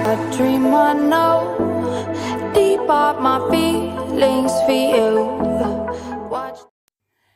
A dream I know, deep up my feelings for you. Watch.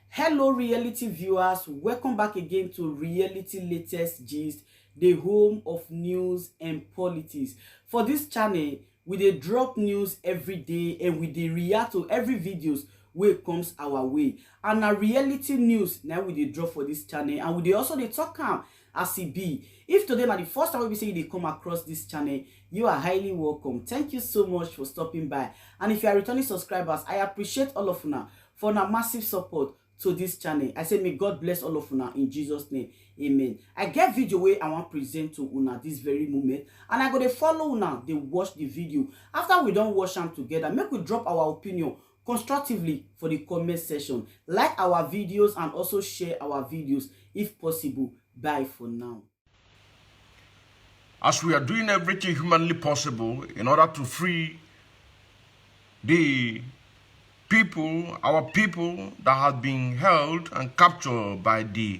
Hello reality viewers, welcome back again to Reality Latest Gist, the home of news and politics. For this channel, we dey drop news every day and we dey react to every videos wey comes our way. And na reality news now we dey drop for this channel, and we dey also dey talk am as e be. If today na the first time we say you dey come across this channel, you are highly welcome. Thank you so much for stopping by. And if you are returning subscribers, I appreciate all of una for una massive support to this channel. I say may God bless all of una in Jesus name. Amen. I get video where I want present to una this very moment, and I go to follow una, they watch the video. After we don't watch them together, make we drop our opinion constructively for the comment section. Like our videos and also share our videos if possible. Bye for now. As we are doing everything humanly possible in order to free the people, our people that have been held and captured by the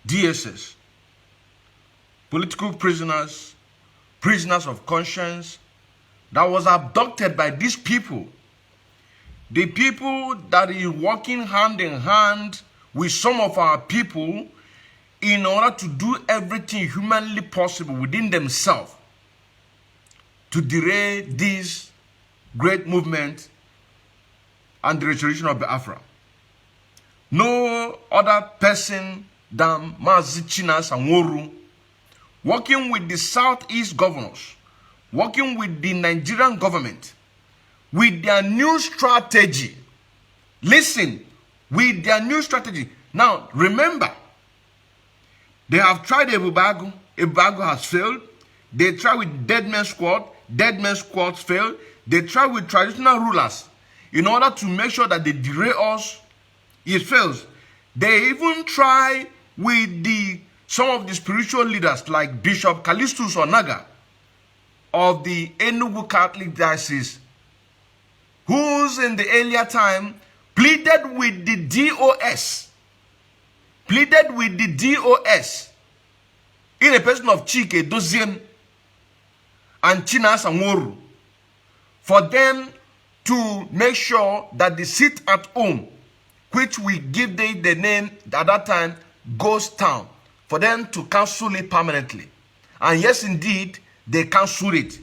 DSS, political prisoners, prisoners of conscience, that was abducted by these people. The people that is working hand in hand with some of our people in order to do everything humanly possible within themselves to derail this great movement and the restoration of Biafra. No other person than Mazi Chinas Anworu, working with the Southeast governors, working with the Nigerian government, with their new strategy. Listen, with their new strategy. Now, remember, they have tried Ebubago. Ebubago has failed. They tried with Dead Man Squad. Dead Man Squad failed. They tried with traditional rulers in order to make sure that they derail us. It fails. They even try with some of the spiritual leaders like Bishop Callistus Onaga of the Enugu Catholic Diocese, who's in the earlier time pleaded with the DOS. Pleaded with the DOS in a person of Chike Dozien and Chinas Anworu for them to make sure that the sit at home, which we give the name at that time, Ghost Town, for them to cancel it permanently. And yes, indeed, they canceled it.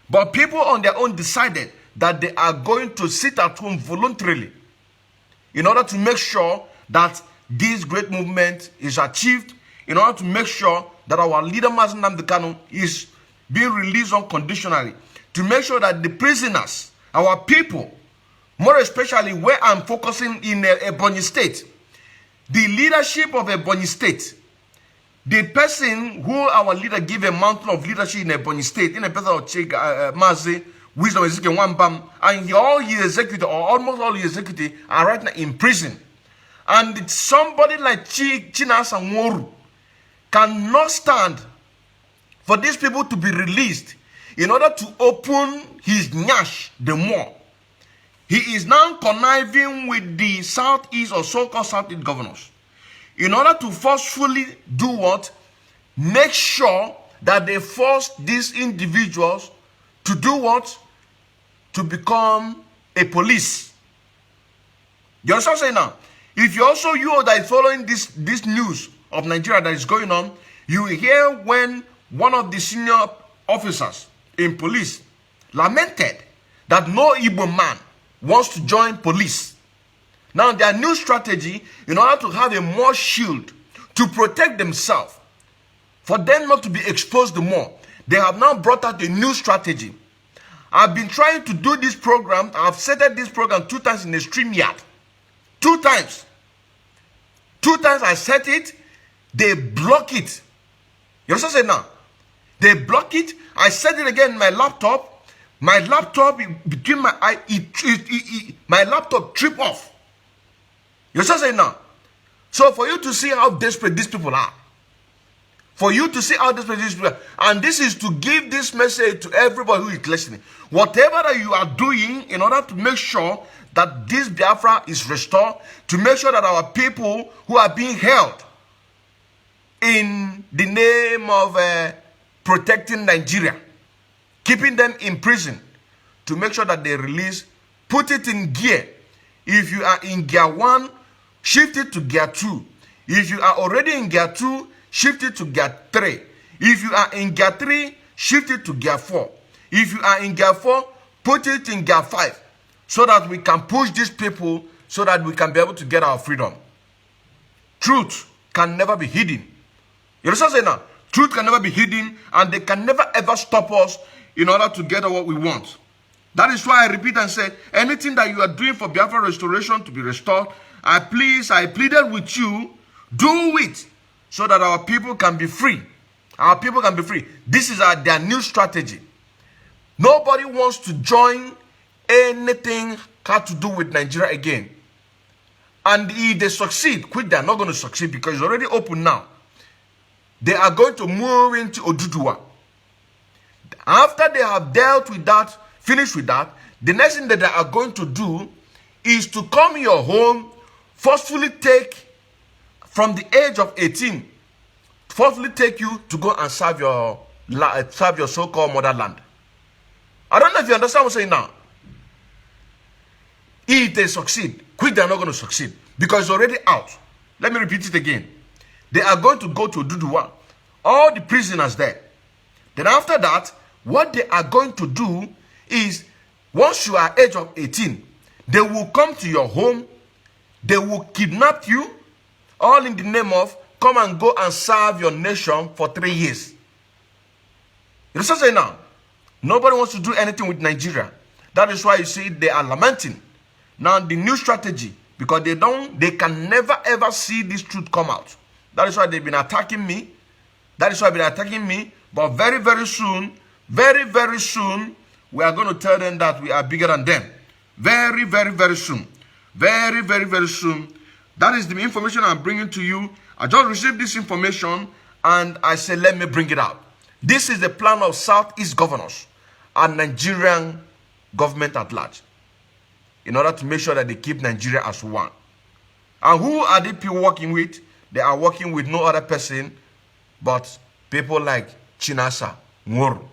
But people on their own decided that they are going to sit at home voluntarily in order to make sure that this great movement is achieved, in order to make sure that our leader Mazi Nnamdi Kanu is being released unconditionally, to make sure that the prisoners, our people, more especially where I'm focusing in Ebonyi State, the leadership of Ebonyi State, the person who our leader gave a mantle of leadership in Ebonyi State, in a person of Mazi Wisdom Ezekiel Wambam, and all his executive, or almost all his executive, are right now in prison. And somebody like Chinas Anworu cannot stand for these people to be released in order to open his nyash the more. He is now conniving with the Southeast or so-called Southeast governors in order to forcefully do what? Make sure that they force these individuals to do what? To become a police. You understand what I'm saying now? If you also, you that is following this news of Nigeria that is going on, you will hear when one of the senior officers in police lamented that no Igbo man wants to join police. Now their new strategy, in order to have a more shield to protect themselves, for them not to be exposed more, they have now brought out a new strategy. I've been trying to do this program. I've set up this program 2 times in the StreamYard. 2 times. 2 times I set it, they block it. You understand what I'm saying now? They block it. I set it again in my laptop. My laptop, between my eye, my laptop trip off. You understand what I'm saying now? So for you to see how desperate these people are, for you to see how desperate these people are, and this is to give this message to everybody who is listening. Whatever that you are doing in order to make sure that this Biafra is restored, to make sure that our people who are being held in the name of protecting Nigeria, keeping them in prison to make sure that they release, put it in gear. If you are in gear 1, shift it to gear 2. If you are already in gear 2, shift it to gear 3. If you are in gear 3, shift it to gear 4. If you are in gear 4, put it in gear 5 so that we can push these people so that we can be able to get our freedom. Truth can never be hidden. You understand what I'm saying now? Truth can never be hidden, and they can never ever stop us in order to get what we want. That is why I repeat and say, anything that you are doing for Biafra restoration to be restored, I pleaded with you, do it so that our people can be free. Our people can be free. This is their new strategy. Nobody wants to join anything had to do with Nigeria again. And if they succeed, quick, they are not going to succeed because it's already open now. They are going to move into Oduduwa. After they have dealt with that, finished with that, the next thing that they are going to do is to come to your home, forcefully take, from the age of 18, forcefully take you to go and serve your so-called motherland. I don't know if you understand what I'm saying now. If they succeed, quick, they are not going to succeed because it's already out. Let me repeat it again. They are going to go to Oduduwa, all the prisoners there. Then after that, what they are going to do is, once you are age of 18, they will come to your home, they will kidnap you, all in the name of come and go and serve your nation for 3 years. You understand what I'm saying now? Nobody wants to do anything with Nigeria. That is why you see they are lamenting. Now the new strategy, because they can never ever see this truth come out. That is why they've been attacking me. That is why they've been attacking me. But very, very soon, we are going to tell them that we are bigger than them. Very, very, very soon. Very, very, very soon. That is the information I'm bringing to you. I just received this information and I said, let me bring it out. This is the plan of Southeast governors and Nigerian government at large, in order to make sure that they keep Nigeria as one. And who are they people working with? They are working with no other person but people like Chinasa Nworo.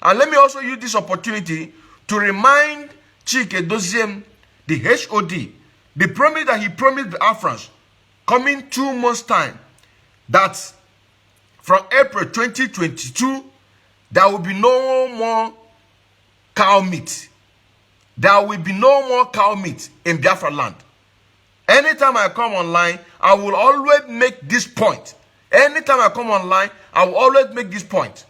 And let me also use this opportunity to remind Chike Doziem, the HOD, the promise that he promised the Afrans coming 2 months' time, that from April 2022, there will be no more cow meat. There will be no more cow meat in Biafra land. Anytime I come online, I will always make this point. Anytime I come online, I will always make this point.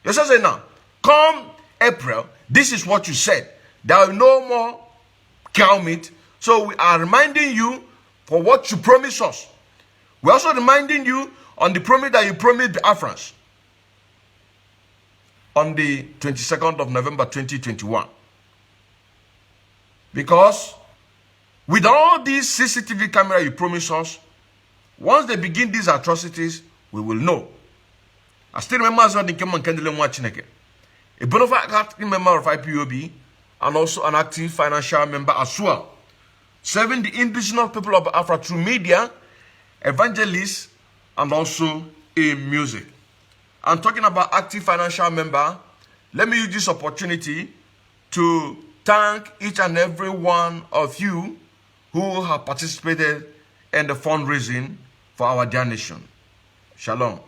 You say now, come April, this is what you said. There will be no more cow meat. So we are reminding you for what you promised us. We're also reminding you on the promise that you promised the Afrans on the 22nd of November 2021. Because with all these CCTV camera you promised us, once they begin these atrocities, we will know. I still remember as well the Keman Kendele Mwachineke, a bona fide active member of IPOB and also an active financial member as well, serving the indigenous people of Afra through media, evangelists, and also in music. I'm talking about active financial member. Let me use this opportunity to thank each and every one of you who have participated in the fundraising for our dear nation. Shalom.